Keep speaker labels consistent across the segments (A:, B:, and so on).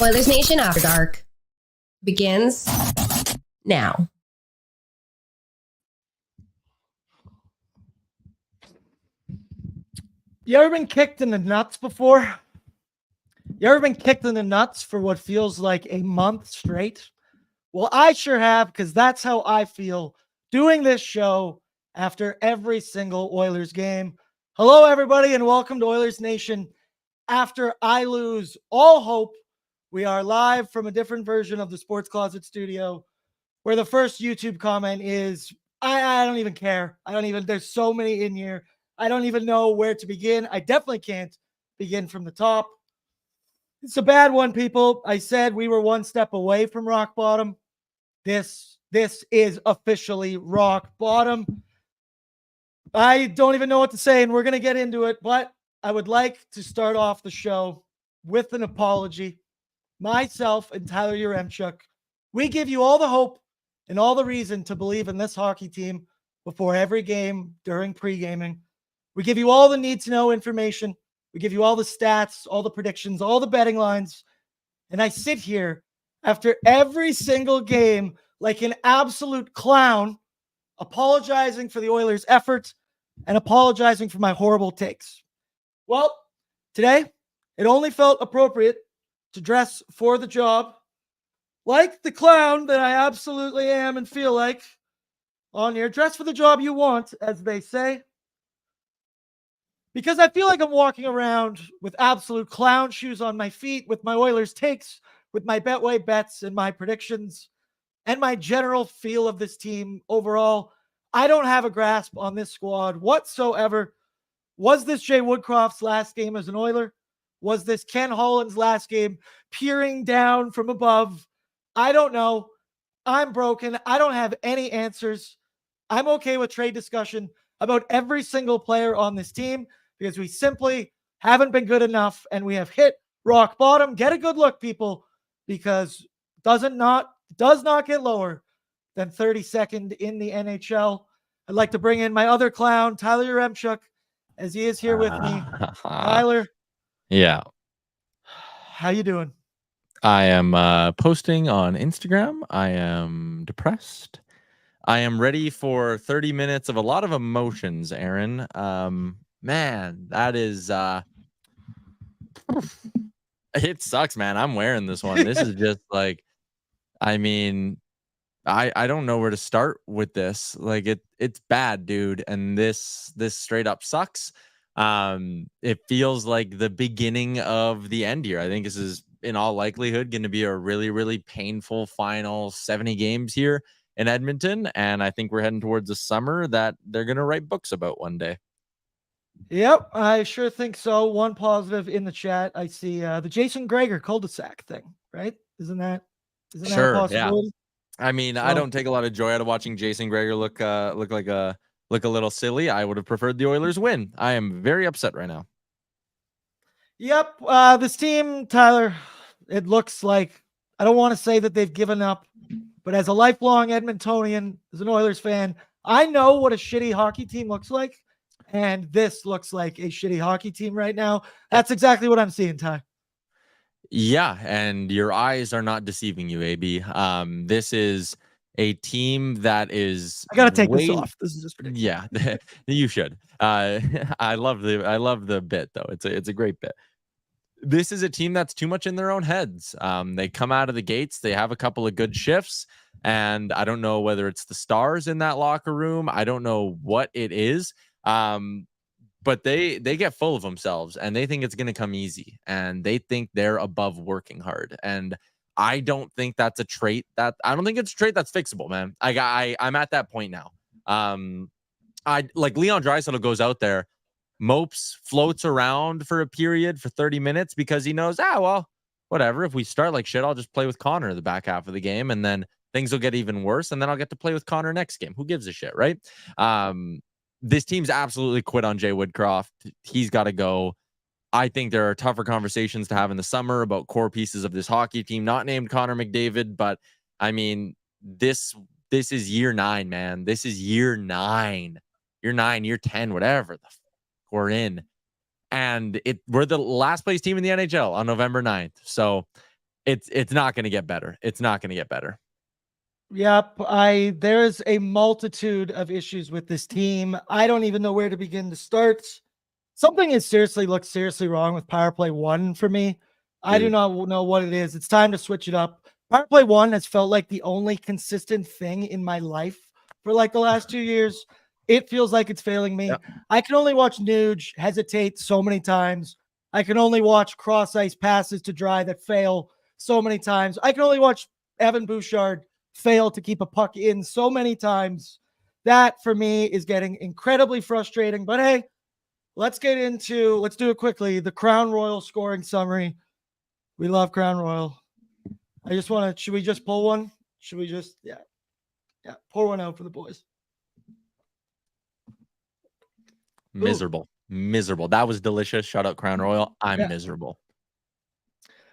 A: Oilers Nation After Dark begins now.
B: You ever been kicked in the nuts before? You ever been kicked in the nuts for what feels like a month straight? Well, I sure have, because that's how I feel doing this show after every single Oilers game. Hello, everybody, and welcome to Oilers Nation. After I lose all hope, we are live from a different version of the Sports Closet studio, where the first YouTube comment is, I don't even care. There's so many in here. I don't even know where to begin. I definitely can't begin from the top. It's a bad one, people. I said we were one step away from rock bottom. This is officially rock bottom. I don't even know what to say, and we're going to get into it, but I would like to start off the show with an apology. Myself and Tyler Yaremchuk, we give you all the hope and all the reason to believe in this hockey team before every game during pre-gaming. We give you all the need-to-know information. We give you all the stats, all the predictions, all the betting lines. And I sit here after every single game like an absolute clown, apologizing for the Oilers' effort and apologizing for my horrible takes. Well, today, it only felt appropriate to dress for the job like the clown that I absolutely am and feel like on here. Dress for the job you want, as they say. Because I feel like I'm walking around with absolute clown shoes on my feet, with my Oilers takes, with my Betway bets and my predictions, and my general feel of this team overall. I don't have a grasp on this squad whatsoever. Was this Jay Woodcroft's last game as an Oiler? Was this Ken Holland's last game peering down from above? I don't know. I'm broken. I don't have any answers. I'm okay with trade discussion about every single player on this team because we simply haven't been good enough and we have hit rock bottom. Get a good look, people, because does not get lower than 32nd in the NHL. I'd like to bring in my other clown, Tyler Yaremchuk, as he is here with me. Tyler.
C: Yeah.
B: How you doing?
C: I am posting on Instagram. I am depressed. I am ready for 30 minutes of a lot of emotions, Aaron. Man, that is it sucks, man. I'm wearing this one. This is just like, I mean, I don't know where to start with this. Like it's bad, dude. And this straight up sucks. It feels like the beginning of the end here. I think this is in all likelihood going to be a really, really painful final 70 games here in Edmonton. And I think we're heading towards a summer that they're going to write books about one day.
B: Yep, I sure think so. One positive in the chat. I see the Jason Gregor cul-de-sac thing, right? Isn't that
C: Sure,
B: a possibility?
C: Yeah. I mean, I don't take a lot of joy out of watching Jason Gregor look a little silly. I would have preferred the Oilers win. I am very upset right now.
B: Yep, this team, Tyler, it looks like, I don't want to say that they've given up, but as a lifelong Edmontonian, as an Oilers fan, I know what a shitty hockey team looks like, and this looks like a shitty hockey team right now. That's exactly what I'm seeing, Ty.
C: Yeah, and your eyes are not deceiving you, AB. This is a team that is.
B: I gotta take this off. This is just ridiculous.
C: Yeah, you should. I love the bit though. It's a great bit. This is a team that's too much in their own heads. They come out of the gates. They have a couple of good shifts, and I don't know whether it's the stars in that locker room. I don't know what it is. But they get full of themselves and they think it's going to come easy and they think they're above working hard. And I don't think that's a trait that's fixable, man. I'm at that point now. I like Leon Draisaitl goes out there, mopes, floats around for a period for 30 minutes because he knows, well, whatever. If we start like shit, I'll just play with Connor the back half of the game and then things will get even worse. And then I'll get to play with Connor next game. Who gives a shit, right? This team's absolutely quit on Jay Woodcroft. He's got to go. I think there are tougher conversations to have in the summer about core pieces of this hockey team, not named Connor McDavid, but I mean, this is year 9, man. This is year 9, year 10, whatever the we're in. And we're the last place team in the NHL on November 9th. So It's not going to get better. It's not going to get better.
B: Yep, there's a multitude of issues with this team. I don't even know where to begin to start. Something looks seriously wrong with power play 1 for me. I do not know what it is. It's time to switch it up. Power play 1 has felt like the only consistent thing in my life for like the last 2 years. It feels like it's failing me.
C: Yep.
B: I can only watch Nuge hesitate so many times. I can only watch cross ice passes to dry that fail so many times. I can only watch Evan Bouchard fail to keep a puck in so many times. That for me is getting incredibly frustrating. But hey, let's do it quickly. The Crown Royal scoring summary. We love Crown Royal. Should we just pull one? Should we just, yeah, pour one out for the boys.
C: Miserable. That was delicious. Shout out Crown Royal. I'm miserable.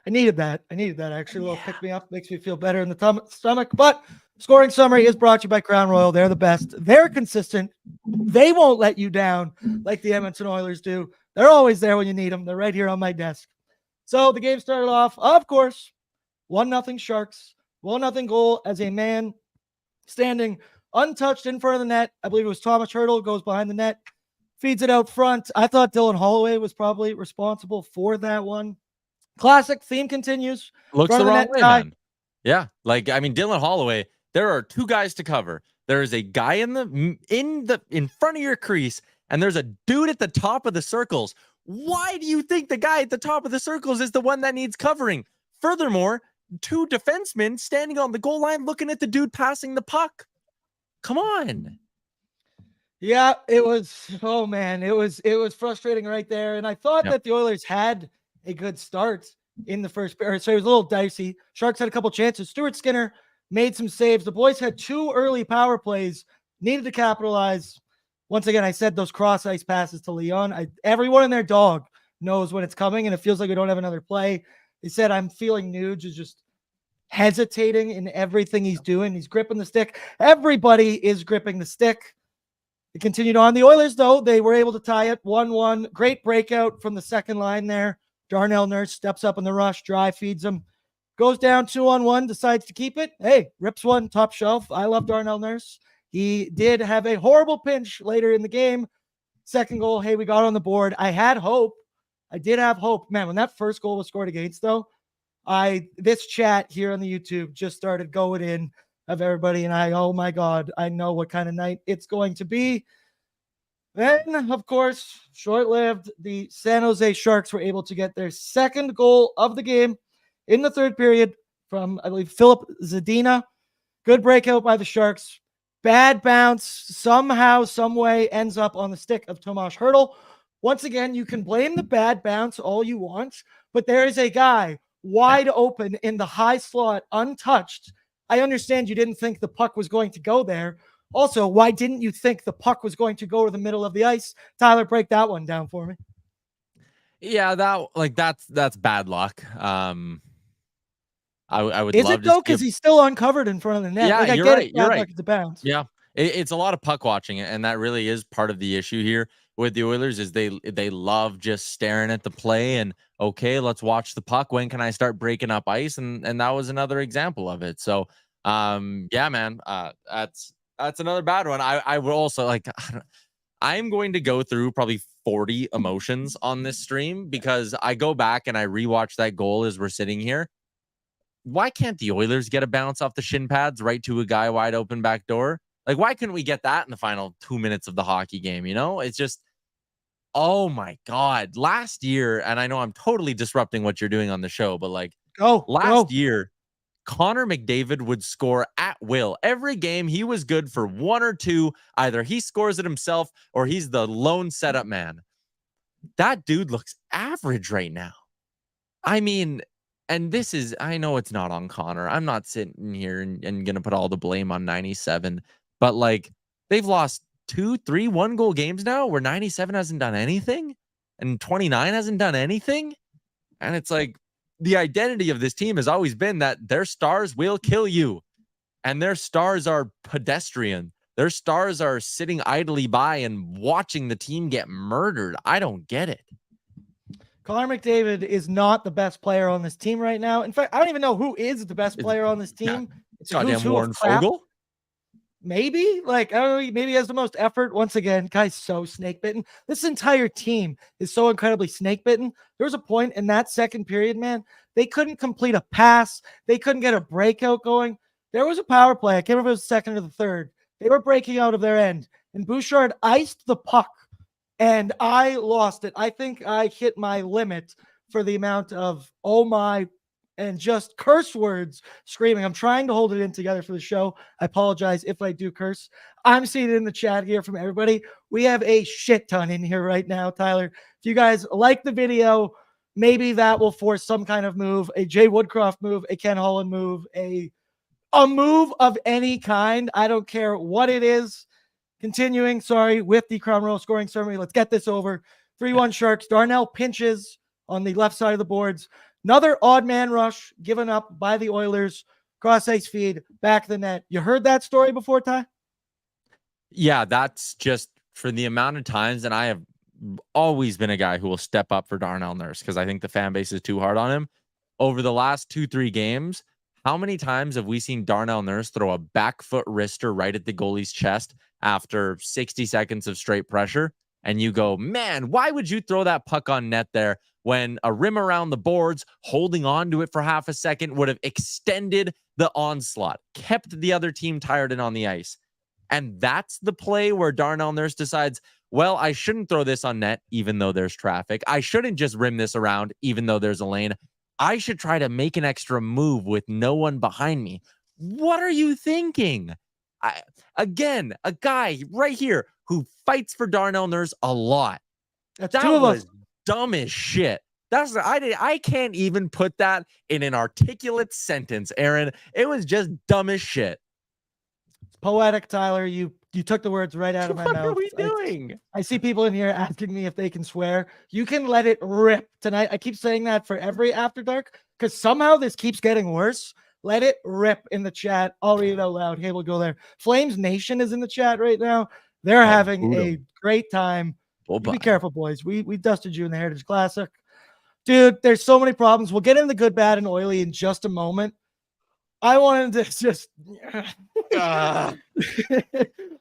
B: I needed that. Actually, a little pick me up. Makes me feel better in the stomach. But scoring summary is brought to you by Crown Royal. They're the best. They're consistent. They won't let you down like the Edmonton Oilers do. They're always there when you need them. They're right here on my desk. So the game started off, of course, 1-0 Sharks. 1-0 goal as a man standing untouched in front of the net. I believe it was Thomas Hertl, goes behind the net, feeds it out front. I thought Dylan Holloway was probably responsible for that one. Classic theme continues.
C: Looks the wrong way, man. Yeah. Like, I mean, Dylan Holloway, there are 2 guys to cover. There is a guy in front of your crease, and there's a dude at the top of the circles. Why do you think the guy at the top of the circles is the one that needs covering? Furthermore, 2 defensemen standing on the goal line looking at the dude passing the puck. Come on.
B: Yeah, it was, oh man, it was frustrating right there. And I thought that the Oilers had a good start in the first period. So it was a little dicey. Sharks had a couple chances. Stuart Skinner made some saves. The boys had 2 early power plays, needed to capitalize. Once again, I said those cross ice passes to Leon. Everyone and their dog knows when it's coming, and it feels like we don't have another play. They said, I'm feeling Nuge is just hesitating in everything he's doing. He's gripping the stick. Everybody is gripping the stick. It continued on. The Oilers, though, they were able to tie it 1-1. Great breakout from the second line there. Darnell Nurse steps up in the rush. Dry feeds him. Goes down 2-on-1, decides to keep it. Hey, rips one, top shelf. I love Darnell Nurse. He did have a horrible pinch later in the game. Second goal, hey, we got on the board. I had hope. I did have hope. Man, when that first goal was scored against, though, this chat here on the YouTube just started going in of everybody, and oh my God, I know what kind of night it's going to be. Then, of course, short-lived, the San Jose Sharks were able to get their second goal of the game in the third period from, I believe, Philip Zadina. Good breakout by the Sharks. Bad bounce, somehow, some way, ends up on the stick of Tomas Hertl. Once again, you can blame the bad bounce all you want, but there is a guy wide open in the high slot, untouched. I understand you didn't think the puck was going to go there. Also, why didn't you think the puck was going to go to the middle of the ice? Tyler, break that one down for me.
C: Yeah, that's bad luck. I would
B: Is
C: love
B: it though? Because he's still uncovered in front of the net.
C: Yeah,
B: like,
C: you're right. You're right.
B: It's a bounce.
C: Yeah, it's a lot of puck watching, and that really is part of the issue here with the Oilers. Is they love just staring at the play and okay, let's watch the puck. When can I start breaking up ice? And that was another example of it. So, yeah, man, that's another bad one. I will also I'm going to go through probably 40 emotions on this stream because I go back and I rewatch that goal as we're sitting here. Why can't the Oilers get a bounce off the shin pads right to a guy wide open back door? Like, why couldn't we get that in the final 2 minutes of the hockey game? You know, it's just, oh my God. Last year, and I know I'm totally disrupting what you're doing on the show, but last year, Connor McDavid would score at will. Every game, he was good for 1 or 2. Either he scores it himself or he's the lone setup man. That dude looks average right now. I mean, and this is, I know it's not on Connor. I'm not sitting here and going to put all the blame on 97. But they've lost 2, 3 1-goal games now where 97 hasn't done anything and 29 hasn't done anything. And it's the identity of this team has always been that their stars will kill you. And their stars are pedestrian. Their stars are sitting idly by and watching the team get murdered. I don't get it.
B: Connor McDavid is not the best player on this team right now. In fact, I don't even know who is the best player on this team. It's a who's
C: Goddamn
B: who
C: Warren
B: of crap.
C: Fogle.
B: Maybe, like, I don't know, maybe he has the most effort. Once again, guy's so snake bitten. This entire team is so incredibly snake bitten. There was a point in that second period, man, they couldn't complete a pass. They couldn't get a breakout going. There was a power play. I can't remember if it was the second or the third. They were breaking out of their end, and Bouchard iced the puck, and I lost it. I think I hit my limit for the amount of, oh my, and just curse words screaming. I'm trying to hold it in together for the show. I apologize if I do curse. I'm seeing it in the chat here from everybody. We have a shit ton in here right now, Tyler. If you guys like the video, maybe that will force some kind of move, a Jay Woodcroft move, a Ken Holland move, a move of any kind. I don't care what it is. Continuing, with the Crown Royal scoring ceremony. Let's get this over. 3-1 Sharks. Darnell pinches on the left side of the boards. Another odd man rush given up by the Oilers. Cross ice feed, back of the net. You heard that story before, Ty?
C: Yeah, that's just for the amount of times, and I have always been a guy who will step up for Darnell Nurse because I think the fan base is too hard on him. Over the last 2-3 games, how many times have we seen Darnell Nurse throw a back foot wrister right at the goalie's chest after 60 seconds of straight pressure? And you go, man, why would you throw that puck on net there when a rim around the boards, holding on to it for half a second would have extended the onslaught, kept the other team tired and on the ice? And that's the play where Darnell Nurse decides, well, I shouldn't throw this on net, even though there's traffic. I shouldn't just rim this around, even though there's a lane. I should try to make an extra move with no one behind me. What are you thinking? Again, a guy right here who fights for Darnell Nurse a lot.
B: That's
C: that
B: two of
C: was
B: us.
C: Dumb as shit. I can't even put that in an articulate sentence, Aaron. It was just dumb as shit.
B: It's poetic, Tyler. You took the words right out of my mouth.
C: What are we doing?
B: I see people in here asking me if they can swear. You can let it rip tonight. I keep saying that for every After Dark because somehow this keeps getting worse. Let it rip in the chat. I'll read it out loud. Hey, we'll go there. Flames Nation is in the chat right now. They're having a great time. Be careful, boys. We dusted you in the Heritage Classic. Dude, there's so many problems. We'll get into the good, bad, and oily in just a moment. I wanted to just... I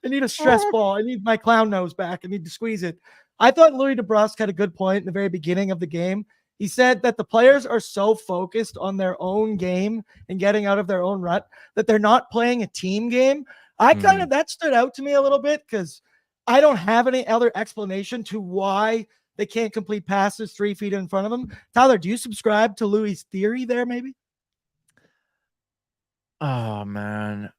B: need a stress ball. I need my clown nose back. I need to squeeze it. I thought Louis DeBrusque had a good point in the very beginning of the game. He said that the players are so focused on their own game and getting out of their own rut that they're not playing a team game. That stood out to me a little bit because I don't have any other explanation to why they can't complete passes 3 feet in front of them. Tyler, do you subscribe to Louis' theory there, maybe?
C: Oh, man.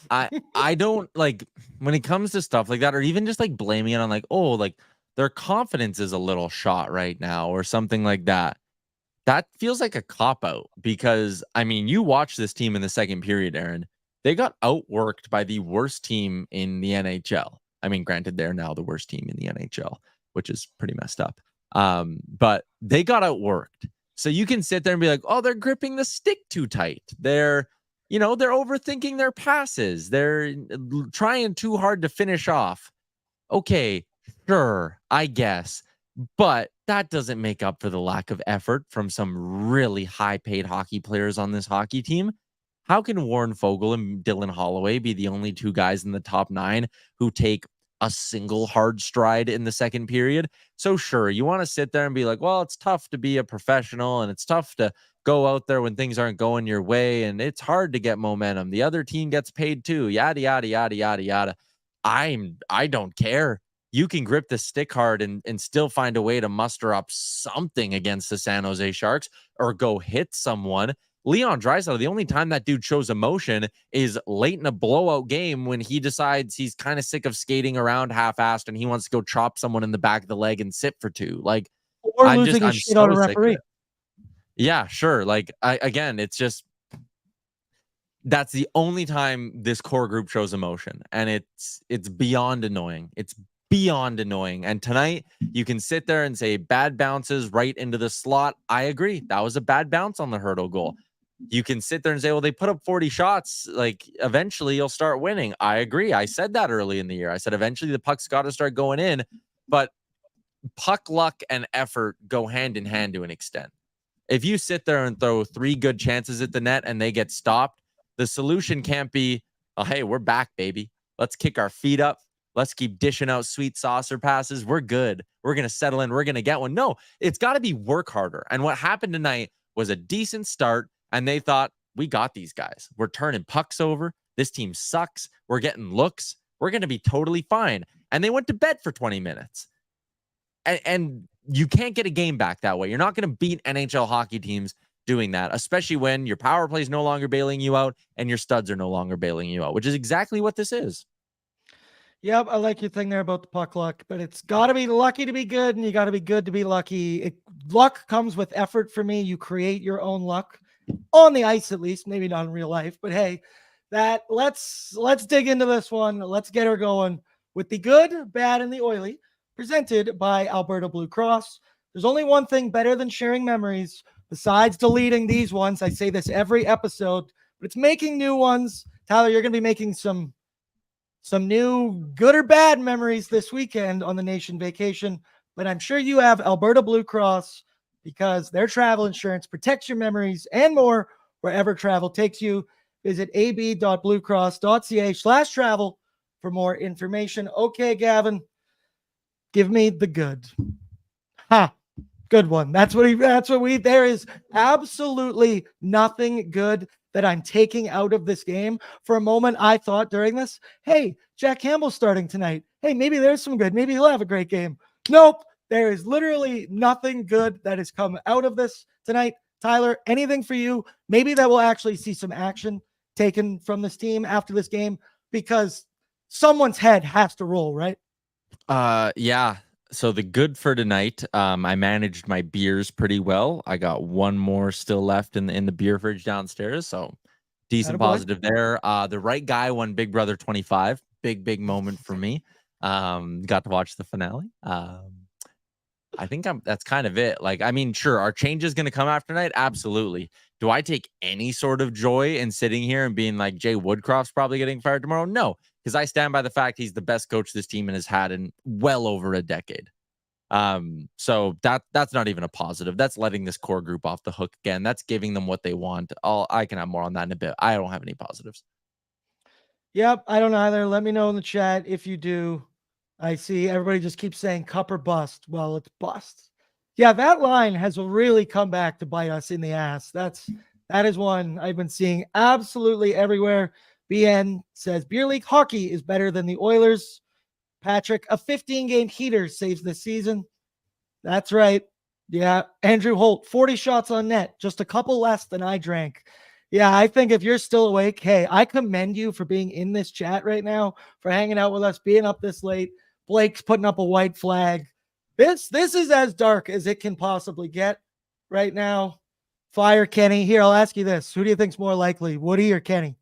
C: I don't like when it comes to stuff like that, or even just like blaming it on like, oh, like their confidence is a little shot right now or something like that. That feels like a cop-out because, I mean, you watch this team in the second period, Aaron. They got outworked by the worst team in the NHL. I mean, granted, they're now the worst team in the NHL, which is pretty messed up. But they got outworked. So you can sit there and be like, oh, they're gripping the stick too tight. They're overthinking their passes. They're trying too hard to finish off. Okay, sure, I guess. But that doesn't make up for the lack of effort from some really high-paid hockey players on this hockey team. How can Warren Fogle and Dylan Holloway be the only two guys in the top 9 who take a single hard stride in the second period? So sure, you want to sit there and be like, well, it's tough to be a professional and it's tough to go out there when things aren't going your way and it's hard to get momentum. The other team gets paid too, yada, yada, yada, yada, yada. I don't care. You can grip the stick hard and still find a way to muster up something against the San Jose Sharks or go hit someone. Leon Draisaitl, the only time that dude shows emotion is late in a blowout game when he decides he's kind of sick of skating around half-assed and he wants to go chop someone in the back of the leg and sit for 2. Like,
B: or losing his shit on a referee.
C: Yeah, sure. Like, again, it's just that's the only time this core group shows emotion, and it's beyond annoying. It's beyond annoying. And tonight, you can sit there and say bad bounces right into the slot. I agree. That was a bad bounce on the Hurdle goal. You can sit there and say, well, they put up 40 shots. Like, eventually you'll start winning. I agree. I said that early in the year. I said, eventually the puck's got to start going in. But puck luck and effort go hand in hand to an extent. If you sit there and throw 3 good chances at the net and they get stopped, the solution can't be, oh, hey, we're back, baby. Let's kick our feet up. Let's keep dishing out sweet saucer passes. We're good. We're going to settle in. We're going to get one. No, it's got to be work harder. And what happened tonight was a decent start, and they thought, we got these guys. We're turning pucks over. This team sucks. We're getting looks. We're going to be totally fine. And they went to bed for 20 minutes. And you can't get a game back that way. You're not going to beat NHL hockey teams doing that, especially when your power play is no longer bailing you out and your studs are no longer bailing you out, which is exactly what this is.
B: Yep, I like your thing there about the puck luck, but it's got to be lucky to be good, and you got to be good to be lucky. Luck comes with effort for me. You create your own luck on the ice, at least, maybe not in real life. But hey, let's dig into this one. Let's get her going with the good, bad, and the oily, presented by Alberta Blue Cross. There's only one thing better than sharing memories besides deleting these ones. I say this every episode, but it's making new ones. Tyler, you're going to be making some new good or bad memories this weekend on the nation vacation, but I'm sure you have Alberta Blue Cross because their travel insurance protects your memories and more wherever travel takes you. Visit ab.bluecross.ca/travel for more information. Okay, Gavin, give me the good. Good one. There is absolutely nothing good that I'm taking out of this game. For a moment, I thought during this, hey, Jack Campbell's starting tonight. Hey, maybe there's some good. Maybe he'll have a great game. Nope. There is literally nothing good that has come out of this tonight. Tyler, anything for you? Maybe that will actually see some action taken from this team after this game, because someone's head has to roll, right?
C: Yeah. So the good for tonight, I managed my beers pretty well. I got one more still left in the beer fridge downstairs, so decent positive there. The right guy won Big Brother 25. Big moment for me. Got to watch the finale. I think that's kind of it. Like, I mean, sure, our change is going to come after tonight. Absolutely. Do I take any sort of joy in sitting here and being like, Jay Woodcroft's probably getting fired tomorrow? No, because I stand by the fact he's the best coach this team has had in well over a decade. So that's not even a positive. That's letting this core group off the hook again. That's giving them what they want. I can have more on that in a bit. I don't have any positives.
B: Yep, I don't either. Let me know in the chat if you do. I see everybody just keeps saying cup or bust. Well, it's bust. Yeah, that line has really come back to bite us in the ass. That is one I've been seeing absolutely everywhere. BN says beer league hockey is better than the Oilers. Patrick, a 15-game heater saves this season. That's right. Yeah, Andrew Holt, 40 shots on net, just a couple less than I drank. Yeah, I think if you're still awake, hey, I commend you for being in this chat right now, for hanging out with us, being up this late. Blake's putting up a white flag. This is as dark as it can possibly get right now. Fire Kenny. Here, I'll ask you this. Who do you think's more likely, Woody or Kenny?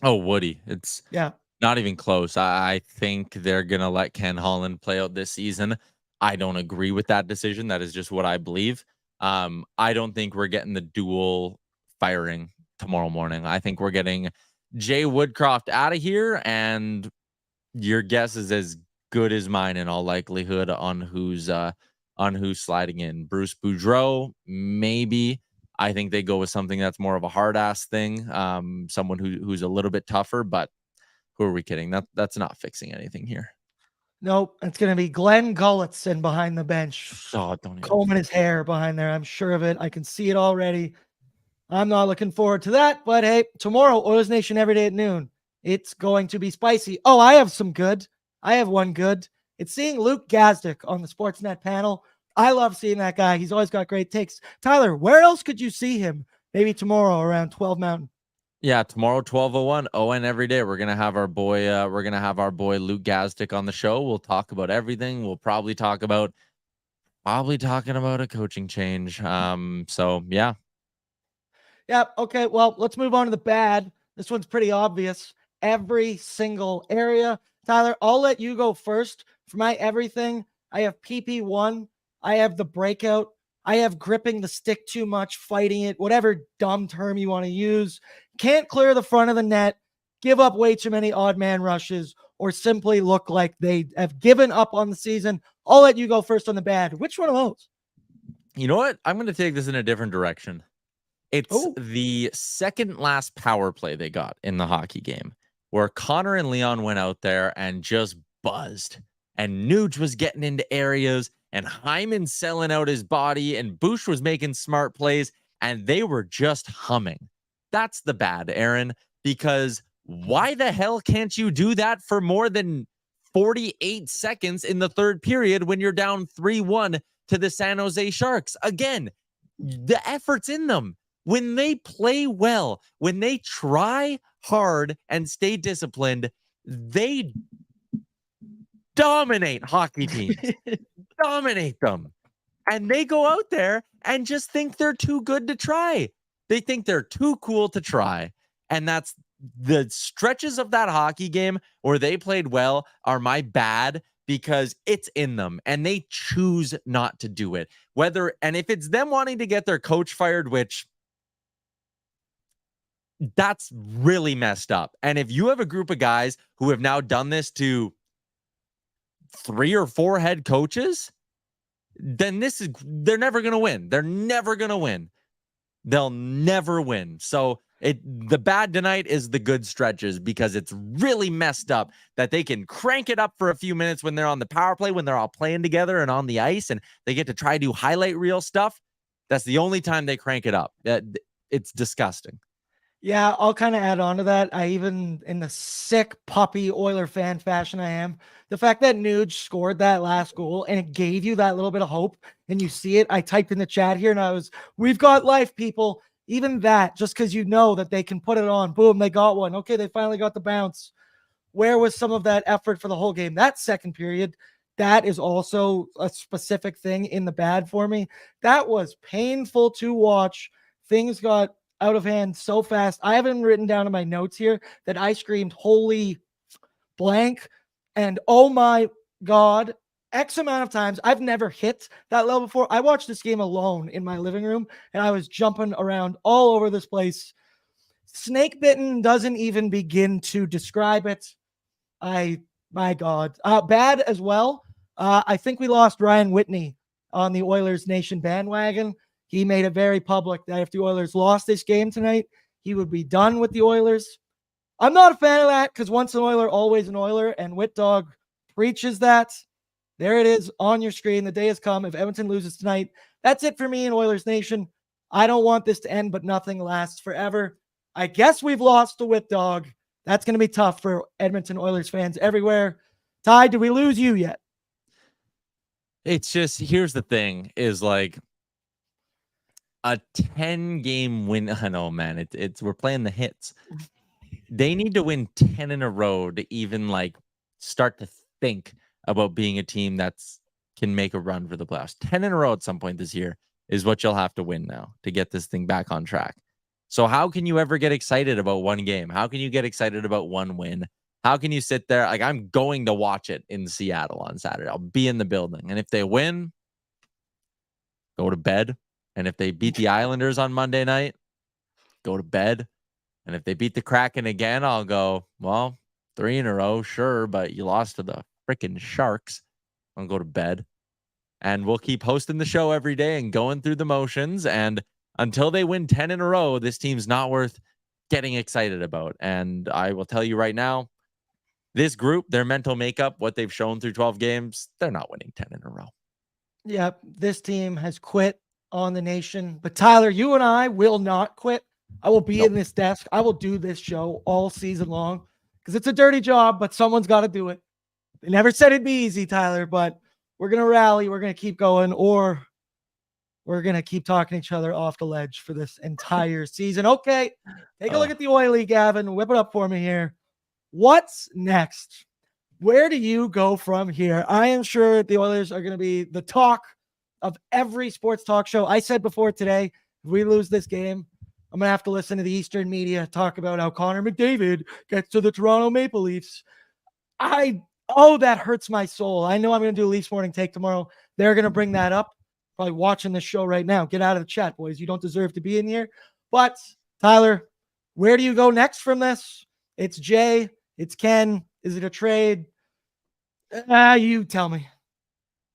C: Oh, Woody. It's
B: yeah,
C: not even close. I think they're going to let Ken Holland play out this season. I don't agree with that decision. That is just what I believe. I don't think we're getting the dual firing tomorrow morning. I think we're getting Jay Woodcroft out of here, and your guess is as good as mine in all likelihood on who's sliding in. Bruce Boudreau, maybe. I think they go with something that's more of a hard ass thing. Someone who's a little bit tougher, but who are we kidding? That's not fixing anything here.
B: Nope. It's going to be Glenn Gulletson behind the bench.
C: Oh, don't
B: combing his hair behind there. I'm sure of it. I can see it already. I'm not looking forward to that, but hey, tomorrow, Oilers Nation every day at noon. It's going to be spicy. Oh, I have some good. I have one good. It's seeing Luke Gazdic on the Sportsnet panel. I love seeing that guy. He's always got great takes. Tyler, where else could you see him? Maybe tomorrow around 12 Mountain.
C: Yeah, tomorrow 12:01. ON every day. We're gonna have our boy. Luke Gazdic on the show. We'll talk about everything. We'll probably talking about a coaching change. So yeah.
B: Yeah. Okay. Well, let's move on to the bad. This one's pretty obvious. Every single area. Tyler, I'll let you go first. For my everything, I have PP1. I have the breakout. I have gripping the stick too much, fighting it, whatever dumb term you want to use. Can't clear the front of the net, give up way too many odd man rushes, or simply look like they have given up on the season. I'll let you go first on the bad. Which one of those?
C: You know what? I'm going to take this in a different direction. It's
B: Oh.
C: the second last power play they got in the hockey game, where Connor and Leon went out there and just buzzed. And Nuge was getting into areas, and Hyman selling out his body, and Bush was making smart plays, and they were just humming. That's the bad, Aaron, because why the hell can't you do that for more than 48 seconds in the third period when you're down 3-1 to the San Jose Sharks? Again, the effort's in them. When they play well, when they try hard and stay disciplined, they dominate hockey teams. Dominate them. And they go out there and just think they're too good to try. They think they're too cool to try. And that's the stretches of that hockey game where they played well are my bad, because it's in them and they choose not to do it. And if it's them wanting to get their coach fired, which that's really messed up. And if you have a group of guys who have now done this to 3 or 4 head coaches, then they're never going to win. They're never going to win. They'll never win. So the bad tonight is the good stretches, because it's really messed up that they can crank it up for a few minutes when they're on the power play, when they're all playing together and on the ice, and they get to try to do highlight reel stuff. That's the only time they crank it up. It's disgusting.
B: Yeah, I'll kind of add on to that. I even, in the sick puppy Oiler fan fashion I am, the fact that Nuge scored that last goal and it gave you that little bit of hope, and you see it. I typed in the chat here and we've got life, people. Even that, just because you know that they can put it on. Boom, they got one. Okay, they finally got the bounce. Where was some of that effort for the whole game? That second period, that is also a specific thing in the bad for me. That was painful to watch. Things got out of hand so fast. I haven't written down in my notes here that I screamed holy blank and oh my God X amount of times. I've never hit that level before. I watched this game alone in my living room and I was jumping around all over this place. Snake bitten doesn't even begin to describe it. My God, bad as well. I think we lost Ryan Whitney on the Oilers Nation bandwagon. He made it very public that if the Oilers lost this game tonight, he would be done with the Oilers. I'm not a fan of that, because once an Oiler, always an Oiler, and Whit Dog preaches that. There it is on your screen. The day has come. If Edmonton loses tonight, that's it for me in Oilers Nation. I don't want this to end, but nothing lasts forever. I guess we've lost to Whit Dog. That's going to be tough for Edmonton Oilers fans everywhere. Ty, did we lose you yet?
C: It's just, here's the thing, is like, a 10-game win. I know, man. We're playing the hits. They need to win 10 in a row to even like start to think about being a team that's can make a run for the playoffs. 10 in a row at some point this year is what you'll have to win now to get this thing back on track. So how can you ever get excited about one game? How can you get excited about one win? How can you sit there? Like, I'm going to watch it in Seattle on Saturday. I'll be in the building. And if they win, go to bed. And if they beat the Islanders on Monday night, go to bed. And if they beat the Kraken again, I'll go, well, 3 in a row, sure, but you lost to the freaking Sharks. I'll go to bed. And we'll keep hosting the show every day and going through the motions. And until they win 10 in a row, this team's not worth getting excited about. And I will tell you right now, this group, their mental makeup, what they've shown through 12 games, they're not winning 10 in a row.
B: Yep, this team has quit on the nation. But Tyler, you and I will not quit. I will be in this desk. I will do this show all season long because it's a dirty job, but someone's got to do it. They never said it'd be easy, Tyler, but we're going to rally. We're going to keep going, or we're going to keep talking each other off the ledge for this entire season. Okay, take a look at the Oily, Gavin. Whip it up for me here. What's next? Where do you go from here? I am sure the Oilers are going to be the talk of every sports talk show. I said before today, if we lose this game, I'm going to have to listen to the Eastern media talk about how Connor McDavid gets to the Toronto Maple Leafs. That hurts my soul. I know I'm going to do a Leafs Morning Take tomorrow. They're going to bring that up. Probably watching this show right now. Get out of the chat, boys. You don't deserve to be in here. But, Tyler, where do you go next from this? It's Jay. It's Ken. Is it a trade? You tell me.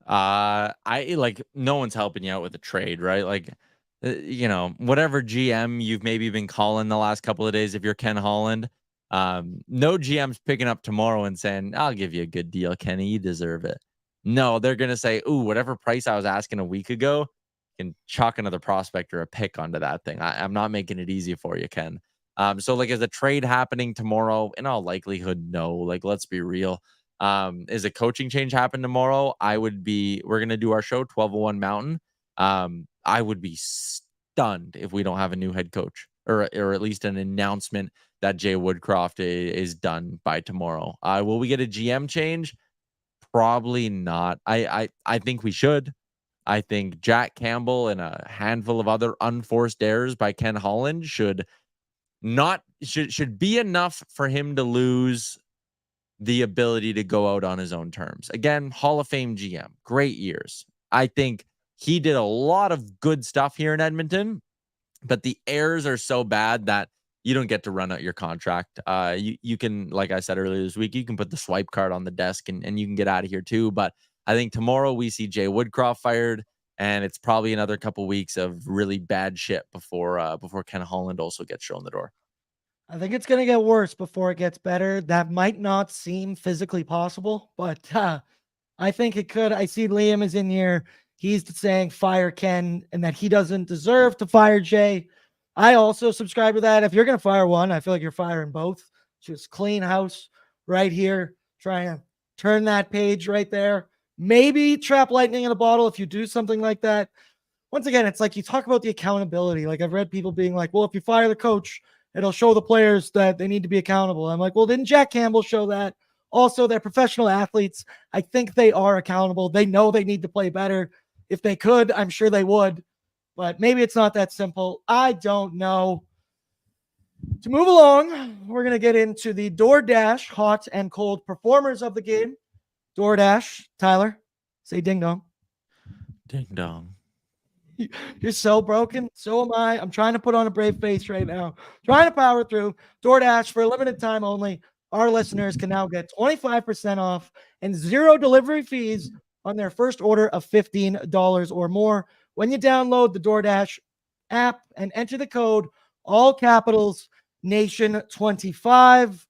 C: I like no one's helping you out with a trade, right? Like, whatever GM you've maybe been calling the last couple of days, if you're Ken Holland, no GM's picking up tomorrow and saying, "I'll give you a good deal, Kenny. You deserve it." No, they're gonna say, "Ooh, whatever price I was asking a week ago, you can chalk another prospect or a pick onto that thing. I'm not making it easy for you, Ken." So like, is a trade happening tomorrow? In all likelihood, no. Like, let's be real. Is a coaching change happen tomorrow? We're gonna do our show 1201 Mountain. I would be stunned if we don't have a new head coach or at least an announcement that Jay Woodcroft is done by tomorrow. Will we get a GM change? Probably not. I think we should. I think Jack Campbell and a handful of other unforced errors by Ken Holland should be enough for him to lose the ability to go out on his own terms. Again, Hall of Fame GM, great years. I think he did a lot of good stuff here in Edmonton, but the errors are so bad that you don't get to run out your contract. You can, like I said earlier this week, you can put the swipe card on the desk and you can get out of here too. But I think tomorrow we see Jay Woodcroft fired, and it's probably another couple weeks of really bad shit before Ken Holland also gets shown the door.
B: I think it's going to get worse before it gets better. That might not seem physically possible, but I think it could. I see Liam is in here. He's saying fire Ken and that he doesn't deserve to fire Jay. I also subscribe to that. If you're going to fire one, I feel like you're firing both. Just clean house right here. Try and turn that page right there. Maybe trap lightning in a bottle if you do something like that. Once again, it's like you talk about the accountability. Like, I've read people being like, well, if you fire the coach, it'll show the players that they need to be accountable. I'm like, well, didn't Jack Campbell show that? Also, they're professional athletes. I think they are accountable. They know they need to play better. If they could, I'm sure they would. But maybe it's not that simple. I don't know. To move along, we're going to get into the DoorDash hot and cold performers of the game. DoorDash, Tyler, say ding dong.
C: Ding dong.
B: You're so broken. So am I. I'm trying to put on a brave face right now. Trying to power through. DoorDash, for a limited time only, our listeners can now get 25% off and 0 delivery fees on their first order of $15 or more when you download the DoorDash app and enter the code, all capitals, Nation25.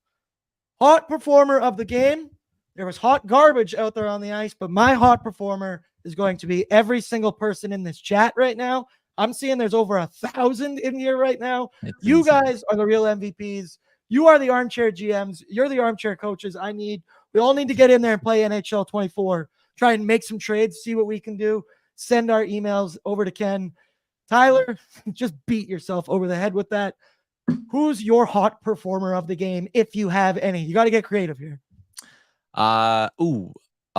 B: Hot performer of the game. There was hot garbage out there on the ice, but my hot performer is going to be every single person in this chat right now. I'm seeing there's over 1,000 in here right now. You guys are the real MVPs. You are the armchair GMs. You're the armchair coaches. We all need to get in there and play NHL 24. Try and make some trades, see what we can do. Send our emails over to Ken. Tyler, just beat yourself over the head with that. Who's your hot performer of the game, if you have any? You got to get creative here.
C: I'll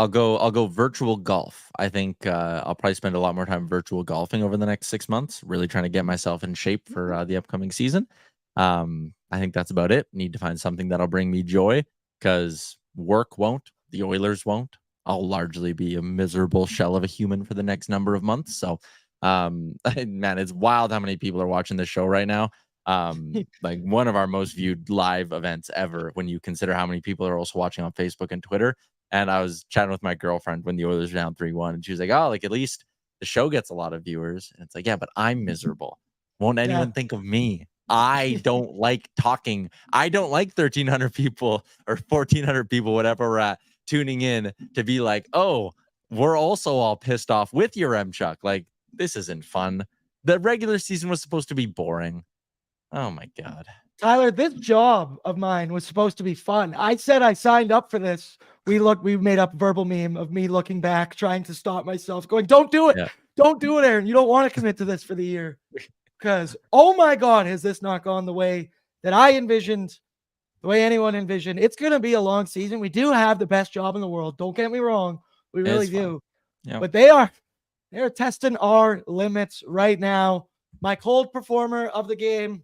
C: go virtual golf. I think I'll probably spend a lot more time virtual golfing over the next 6 months, really trying to get myself in shape for the upcoming season. I think that's about it. Need to find something that'll bring me joy, because work won't. The Oilers won't. I'll largely be a miserable shell of a human for the next number of months. So, man, it's wild how many people are watching this show right now. Like one of our most viewed live events ever, when you consider how many people are also watching on Facebook and Twitter. And I was chatting with my girlfriend when the Oilers were down 3-1, and she was like, oh, like at least the show gets a lot of viewers. And it's like, yeah, but I'm miserable. Won't anyone think of me? I don't like talking. I don't like 1,300 people or 1,400 people, whatever we're at, tuning in to be like, oh, we're also all pissed off with Yaremchuk. Like, this isn't fun. The regular season was supposed to be boring. Oh my God.
B: Tyler, this job of mine was supposed to be fun. I said I signed up for this. We made up a verbal meme of me looking back, trying to stop myself, going, don't do it. Yeah. Don't do it, Aaron. You don't want to commit to this for the year. Because, oh my God, has this not gone the way that I envisioned, the way anyone envisioned? It's going to be a long season. We do have the best job in the world. Don't get me wrong. We really do. Yep. But they're testing our limits right now. My cold performer of the game,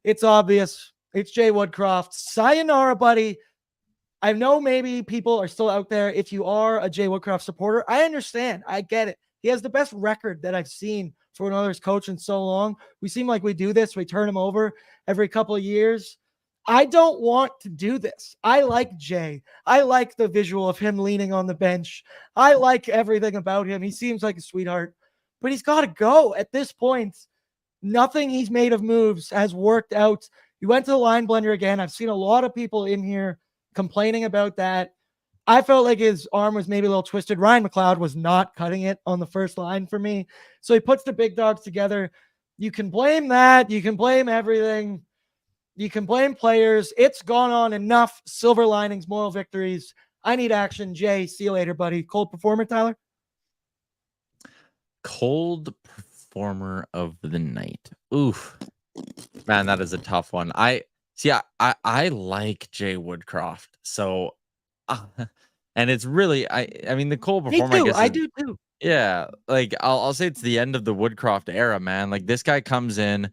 B: it's obvious. It's Jay Woodcroft. Sayonara, buddy. I know maybe people are still out there. If you are a Jay Woodcroft supporter, I understand. I get it. He has the best record that I've seen for an Oilers coach in so long. We seem like we do this. We turn him over every couple of years. I don't want to do this. I like Jay. I like the visual of him leaning on the bench. I like everything about him. He seems like a sweetheart, but he's got to go at this point. Nothing he's made of moves has worked out. He went to the line blender again. I've seen a lot of people in here complaining about that. I felt like his arm was maybe a little twisted. Ryan McLeod was not cutting it on the first line for me. So he puts the big dogs together. You can blame that. You can blame everything. You can blame players. It's gone on enough. Silver linings, moral victories. I need action. Jay, see you later, buddy. Cold performer, Tyler?
C: Cold performer of the night. Oof. Man, that is a tough one. I like Jay Woodcroft. So and it's really I mean the cold performer.
B: Me too.
C: I
B: do too.
C: Yeah, like I'll say it's the end of the Woodcroft era, man. Like this guy comes in,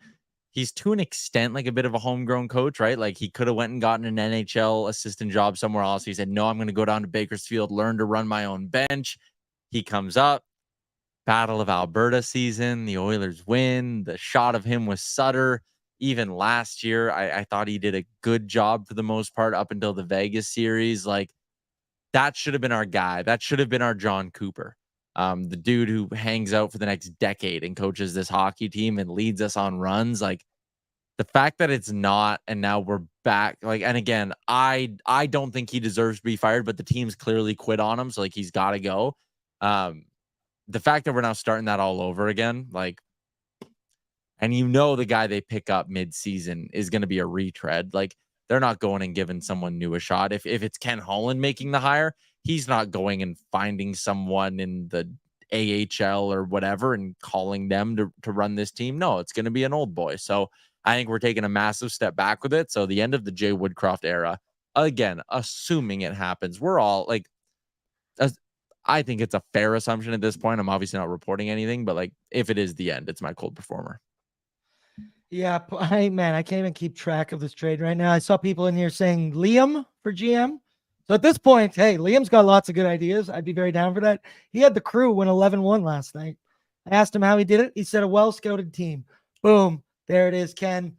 C: he's to an extent like a bit of a homegrown coach, right? Like he could have went and gotten an NHL assistant job somewhere else. He said, "No, I'm going to go down to Bakersfield, learn to run my own bench." He comes up, Battle of Alberta season, the Oilers win. The shot of him with Sutter. Even last year, I thought he did a good job for the most part up until the Vegas series. Like that should have been our guy. That should have been our John Cooper. The dude who hangs out for the next decade and coaches this hockey team and leads us on runs. Like the fact that it's not, and now we're back. Like, and again, I don't think he deserves to be fired, but the team's clearly quit on him, so like he's got to go. The fact that we're now starting that all over again, like, and the guy they pick up mid-season is going to be a retread. Like they're not going and giving someone new a shot. If it's Ken Holland making the hire, he's not going and finding someone in the AHL or whatever and calling them to run this team. No, it's going to be an old boy. So I think we're taking a massive step back with it. So the end of the Jay Woodcroft era, again, assuming it happens, we're all like, I think it's a fair assumption at this point. I'm obviously not reporting anything, but like if it is the end, it's my cold performer.
B: Yeah, I can't even keep track of this trade right now. I saw people in here saying Liam for GM. So at this point, hey, Liam's got lots of good ideas. I'd be very down for that. He had the Crew win 11-1 last night. I asked him how he did it. He said a well-scouted team. Boom. There it is, Ken.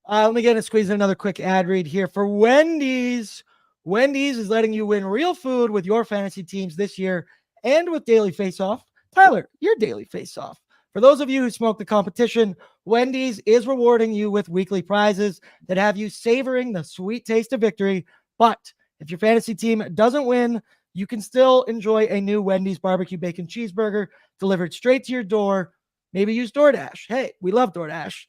B: Let me get to squeeze in another quick ad read here for Wendy's. Wendy's is letting you win real food with your fantasy teams this year and with Daily Face-Off. Tyler, your Daily Face-Off. For those of you who smoke the competition, Wendy's is rewarding you with weekly prizes that have you savoring the sweet taste of victory. But if your fantasy team doesn't win, you can still enjoy a new Wendy's barbecue bacon cheeseburger delivered straight to your door. Maybe use DoorDash. Hey, we love DoorDash.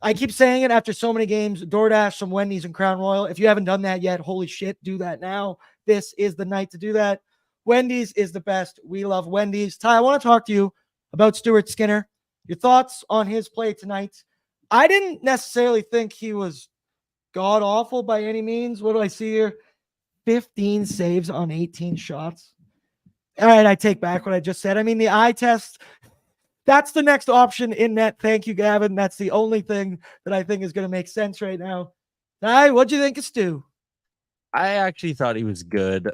B: I keep saying it after so many games, DoorDash, some Wendy's and Crown Royal. If you haven't done that yet, holy shit, do that now. This is the night to do that. Wendy's is the best. We love Wendy's. Ty, I want to talk to you about Stuart Skinner. Your thoughts on his play tonight? I didn't necessarily think he was god-awful by any means. What do I see here? 15 saves on 18 shots. All right, I take back what I just said. I mean, the eye test, that's the next option in net. Thank you, Gavin. That's the only thing that I think is going to make sense right now. Ty, what'd you think of Stu?
C: I actually thought he was good.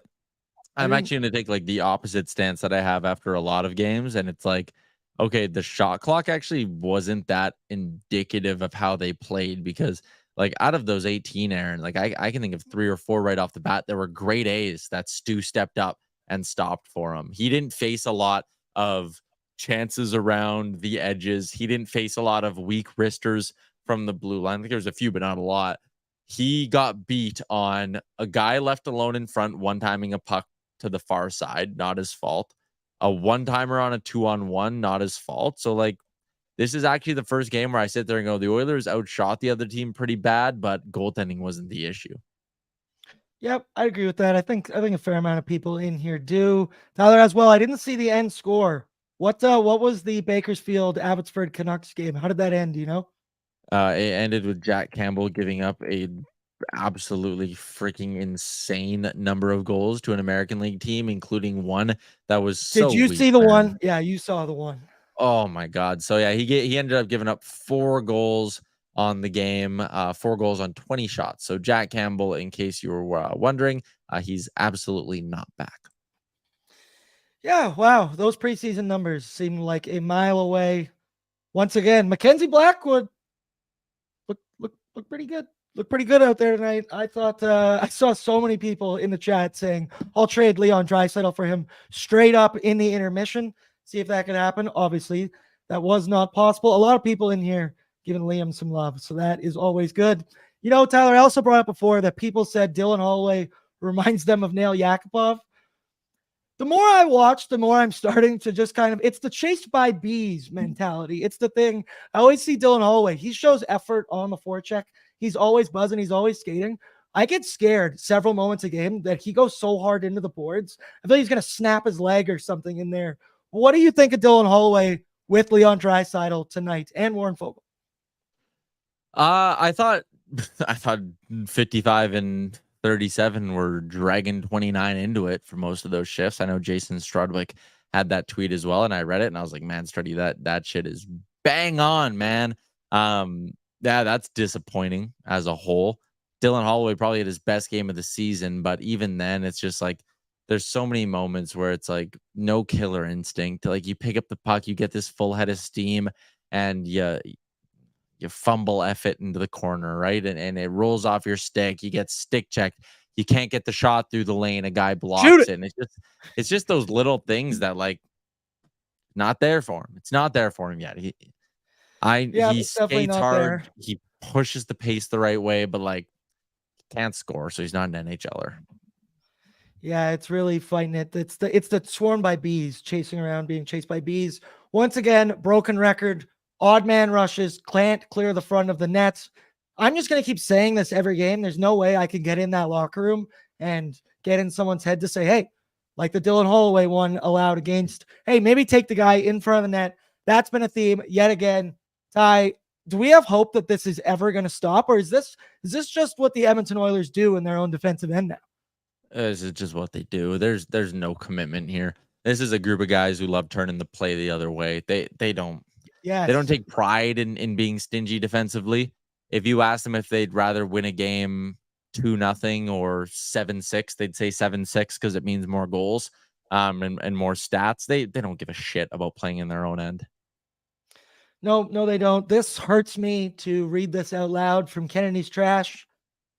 C: I'm actually going to take like the opposite stance that I have after a lot of games. And it's like, okay, the shot clock actually wasn't that indicative of how they played because like out of those 18, Aaron, like I can think of 3 or 4 right off the bat. There were great A's that Stu stepped up and stopped for him. He didn't face a lot of chances around the edges. He didn't face a lot of weak wristers from the blue line. I think there was a few, but not a lot. He got beat on a guy left alone in front, one-timing a puck to the far side, not his fault. A one-timer on a 2-on-1, not his fault. So like this is actually the first game where I sit there and go, the Oilers outshot the other team pretty bad, but goaltending wasn't the issue.
B: Yep, I agree with that. I think a fair amount of people in here do. Tyler as well. I didn't see the end score. What was the Bakersfield Abbotsford Canucks game? How did that end? Do you know?
C: It ended with Jack Campbell giving up a absolutely freaking insane number of goals to an American League team, including one that was so
B: Did you
C: weak,
B: see the
C: man.
B: one? Yeah, you saw the one.
C: Oh my God. So yeah, he ended up giving up 4 goals on the game, 4 goals on 20 shots. So Jack Campbell, in case you were wondering, he's absolutely not back.
B: Yeah, wow. Those preseason numbers seem like a mile away. Once again, Mackenzie Blackwood look pretty good. looked pretty good out there tonight. I thought I saw so many people in the chat saying, I'll trade Leon Draisaitl for him straight up in the intermission. See if that could happen. Obviously, that was not possible. A lot of people in here giving Liam some love, so that is always good. You know, Tyler, I also brought up before that people said Dylan Holloway reminds them of Nail Yakupov. The more I watch, the more I'm starting to just kind of, it's the chased by bees mentality. It's the thing. I always see Dylan Holloway. He shows effort on the forecheck. He's always buzzing. He's always skating. I get scared several moments a game that he goes so hard into the boards. I feel like he's going to snap his leg or something in there. What do you think of Dylan Holloway with Leon Draisaitl tonight and Warren Fogle?
C: I thought 55 and 37 were dragging 29 into it for most of those shifts. I know Jason Strudwick had that tweet as well, and I read it and I was like, man, Struddy, that shit is bang on, man. Yeah, that's disappointing as a whole. Dylan Holloway probably had his best game of the season, but even then, it's just like there's so many moments where it's like no killer instinct. Like you pick up the puck, you get this full head of steam, and you fumble it into the corner, right? And it rolls off your stick. You get stick checked. You can't get the shot through the lane. A guy blocks it. And it's just those little things that like not there for him. It's not there for him yet. He skates hard. There. He pushes the pace the right way, but like can't score. So he's not an NHLer.
B: Yeah, it's really fighting it. It's the swarmed by bees, chasing around, being chased by bees. Once again, broken record. Odd man rushes, can't clear the front of the net. I'm just going to keep saying this every game. There's no way I could get in that locker room and get in someone's head to say, hey, like the Dylan Holloway one allowed against, hey, maybe take the guy in front of the net. That's been a theme yet again. Ty, do we have hope that this is ever going to stop? Or is this just what the Edmonton Oilers do in their own defensive end now?
C: This is just what they do. There's no commitment here. This is a group of guys who love turning the play the other way. They don't. Yes. They don't take pride in being stingy defensively. If you ask them if they'd rather win a game 2-0 or 7-6, they'd say 7-6 because it means more goals and more stats. They don't give a shit about playing in their own end.
B: No, they don't. This hurts me to read this out loud from Kennedy's Trash.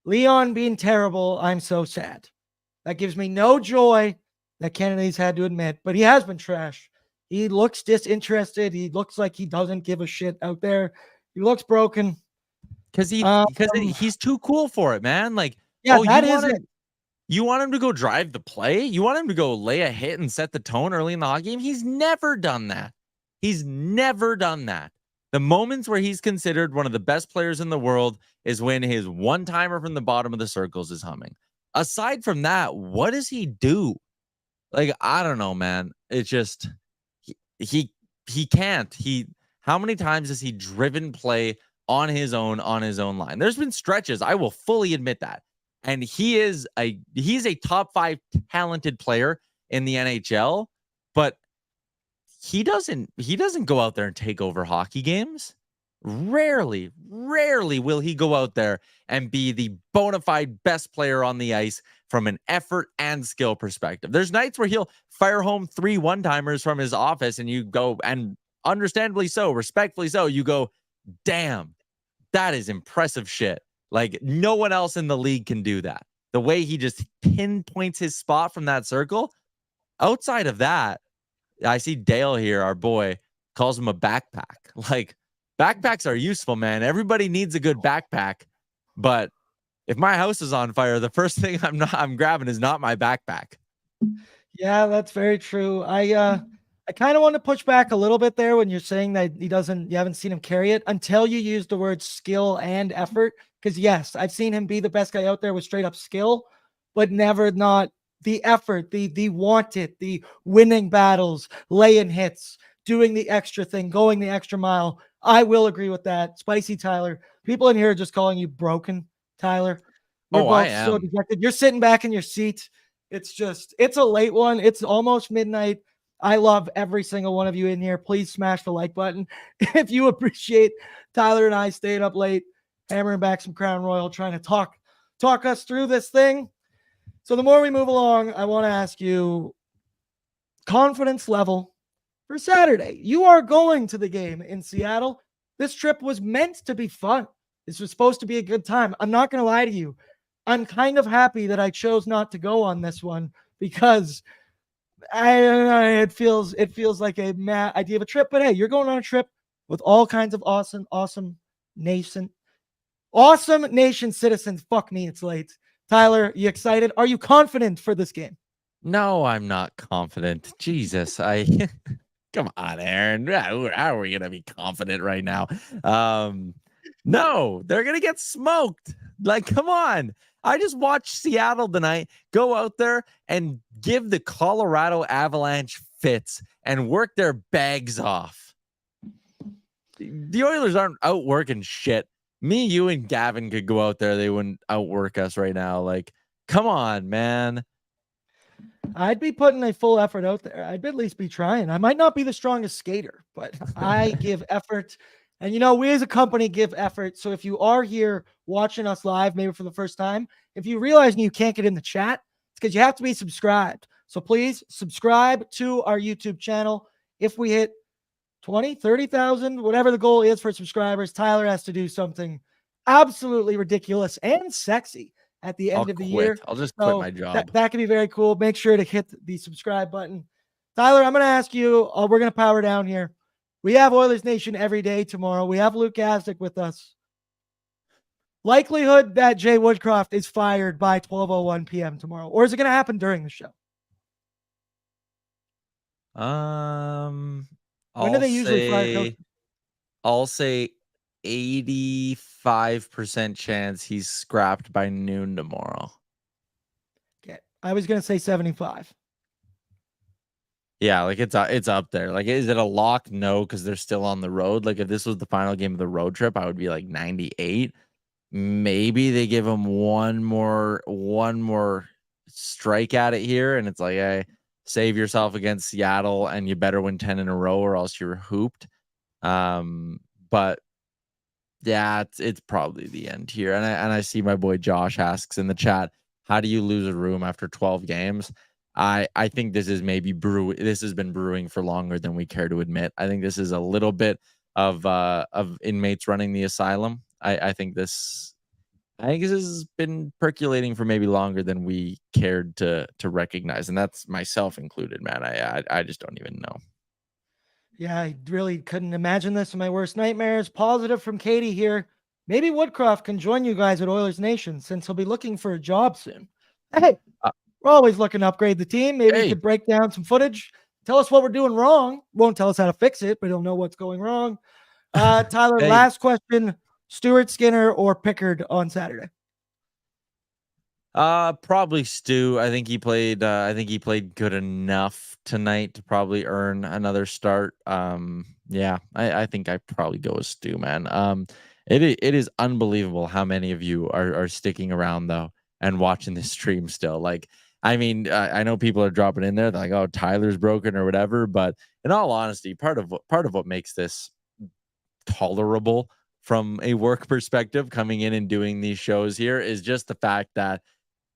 B: Leon being terrible, I'm so sad. That gives me no joy that Kennedy's had to admit, but he has been trash. He looks disinterested. He looks like he doesn't give a shit out there. He looks broken.
C: Because he's too cool for it, man. Like,
B: yeah, that is it.
C: You want him to go drive the play? You want him to go lay a hit and set the tone early in the hockey game? He's never done that. He's never done that. The moments where he's considered one of the best players in the world is when his one-timer from the bottom of the circles is humming. Aside from that, what does he do? Like, I don't know, man. It's just... He can't. How many times has he driven play on his own line? There's been stretches, I will fully admit that. And he's a top 5 talented player in the NHL, but he doesn't go out there and take over hockey games. Rarely will he go out there and be the bona fide best player on the ice from an effort and skill perspective. There's nights where he'll fire home 3 one-timers from his office and you go, and understandably so, respectfully so, you go, damn, that is impressive shit. Like no one else in the league can do that. The way he just pinpoints his spot from that circle. Outside of that, I see Dale here, our boy, calls him a backpack. Like, backpacks are useful, man. Everybody needs a good backpack. But if my house is on fire, the first thing I'm grabbing is not my backpack.
B: Yeah, that's very true. I kind of want to push back a little bit there when you're saying that you haven't seen him carry it until you use the word skill and effort. Because yes, I've seen him be the best guy out there with straight up skill, but never not the effort, the want it, the winning battles, laying hits, doing the extra thing, going the extra mile. I will agree with that. Spicy Tyler. People in here are just calling you broken, Tyler. We're both so dejected. You're sitting back in your seat. It's a late one. It's almost midnight. I love every single one of you in here. Please smash the like button if you appreciate Tyler and I staying up late, hammering back some Crown Royal, trying to talk us through this thing. So the more we move along, I want to ask you confidence level for Saturday. You are going to the game in Seattle. This trip was meant to be fun. This was supposed to be a good time. I'm not going to lie to you. I'm kind of happy that I chose not to go on this one because I don't know, it feels like a mad idea of a trip. But hey, you're going on a trip with all kinds of awesome nation citizens. Fuck me, it's late. Tyler, you excited? Are you confident for this game?
C: No, I'm not confident. Jesus, come on, Aaron. How are we gonna be confident right now? No, they're gonna get smoked. Like, come on. I just watched Seattle tonight go out there and give the Colorado Avalanche fits and work their bags off. The Oilers aren't outworking shit. Me, you, and Gavin could go out there. They wouldn't outwork us right now. Like, come on, man.
B: I'd be putting a full effort out there. I'd at least be trying. I might not be the strongest skater, but I give effort. And, we as a company give effort. So if you are here watching us live, maybe for the first time, if you realize you can't get in the chat, it's because you have to be subscribed. So please subscribe to our YouTube channel. If we hit 20, 30,000, whatever the goal is for subscribers, Tyler has to do something absolutely ridiculous and sexy at the end of the year.
C: I'll just quit my job.
B: That could be very cool. Make sure to hit the subscribe button. Tyler, I'm going to ask you, we're going to power down here. We have Oilers Nation every day tomorrow. We have Luke Gazdick with us. Likelihood that Jay Woodcroft is fired by 12:01 p.m. tomorrow, or is it going to happen during the show? When do they usually fire coaches?
C: I'll say 85% chance he's scrapped by noon tomorrow.
B: Okay. I was going to say 75.
C: Yeah, like it's up there. Like, is it a lock? No, because they're still on the road. Like, if this was the final game of the road trip, I would be like 98. Maybe they give him one more strike at it here, and it's like, hey, save yourself against Seattle, and you better win 10 in a row, or else you're hooped. But yeah, it's probably the end here. And I see my boy Josh asks in the chat, how do you lose a room after 12 games? I think this is this has been brewing for longer than we care to admit. I think this is a little bit of inmates running the asylum. I think this has been percolating for maybe longer than we cared to recognize, and that's myself included, man. I just don't even know.
B: Yeah, I really couldn't imagine this in my worst nightmares. Positive from Katie here. Maybe Woodcroft can join you guys at Oilers Nation since he'll be looking for a job soon. Hey, we're always looking to upgrade the team. Maybe he could break down some footage, tell us what we're doing wrong. Won't tell us how to fix it, but he'll know what's going wrong. Tyler, last question. Stuart Skinner or Pickard on Saturday?
C: Probably Stu. I think he played good enough tonight to probably earn another start. Yeah, I think I probably go with Stu, man. It is unbelievable how many of you are sticking around though and watching this stream still. Like, I mean, I know people are dropping in there. They're like, oh, Tyler's broken or whatever. But in all honesty, part of what makes this tolerable from a work perspective, coming in and doing these shows here, is just the fact that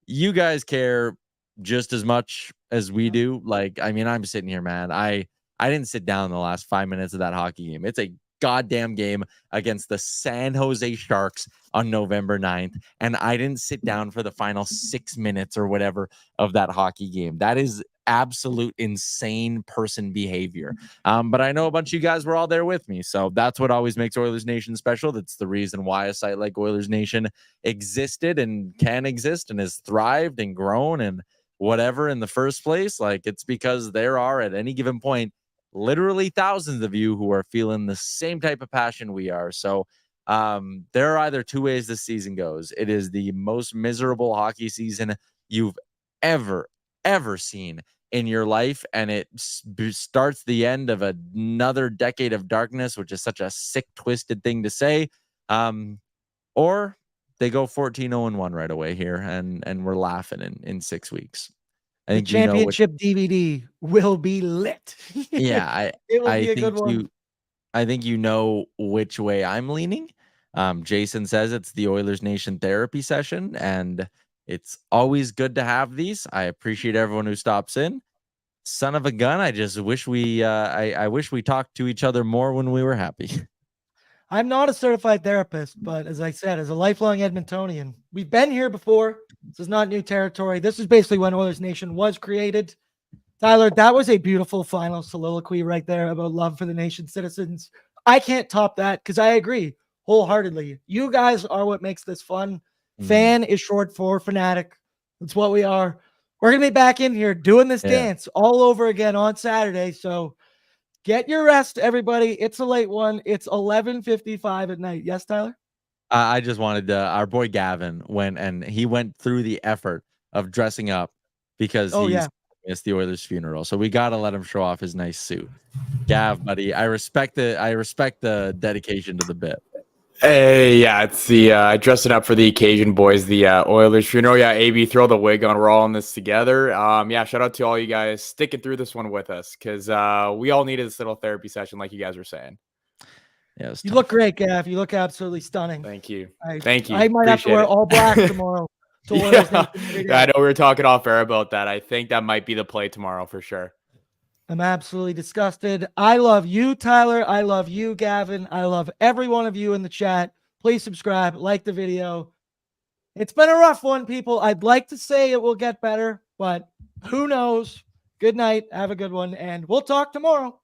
C: you guys care just as much as we do. Like, I mean, I'm sitting here, man. I didn't sit down in the last 5 minutes of that hockey game. It's a goddamn game against the San Jose Sharks on November 9th. And I didn't sit down for the final 6 minutes or whatever of that hockey game. That is absolute insane person behavior. But I know a bunch of you guys were all there with me. So that's what always makes Oilers Nation special. That's the reason why a site like Oilers Nation existed and can exist and has thrived and grown and whatever in the first place. Like, it's because there are at any given point literally thousands of you who are feeling the same type of passion we are. So there are either two ways this season goes. It is the most miserable hockey season you've ever seen in your life, and it starts the end of another decade of darkness, which is such a sick, twisted thing to say. Or they go 14-0-1 right away here, and we're laughing in 6 weeks. I think
B: the championship DVD will be lit.
C: Yeah,
B: it will be a good one.
C: I think you know which way I'm leaning. Jason says it's the Oilers Nation therapy session, and it's always good to have these. I appreciate everyone who stops in. Son of a gun, I just wish I wish we talked to each other more when we were happy.
B: I'm not a certified therapist, but as I said, as a lifelong Edmontonian, we've been here before. This is not new territory. This is basically when Oilers Nation was created. Tyler, that was a beautiful final soliloquy right there about love for the nation's citizens. I can't top that because I agree wholeheartedly. You guys are what makes this fun. Fan is short for fanatic. That's what we are. We're going to be back in here doing this dance all over again on Saturday. So get your rest, everybody. It's a late one. It's 11:55 at night. Yes, Tyler?
C: I just wanted our boy Gavin went through the effort of dressing up because missed the Oilers funeral. So we got to let him show off his nice suit. Gav, buddy, I respect the dedication to the bit.
D: Hey, yeah, it's the I dressed it up for the occasion, boys. The Oilers funeral. Yeah, AB, throw the wig on. We're all in this together. Yeah, shout out to all you guys sticking through this one with us because we all needed this little therapy session, like you guys were saying.
C: Yeah,
B: you look great, Gav. You look absolutely stunning.
D: Thank you.
B: Thank you. I might have to wear all black tomorrow.
D: Yeah, I know we were talking off air about that. I think that might be the play tomorrow for sure.
B: I'm absolutely disgusted. I love you, Tyler. I love you, Gavin. I love every one of you in the chat. Please subscribe, like the video. It's been a rough one, people. I'd like to say it will get better, but who knows? Good night. Have a good one, and we'll talk tomorrow.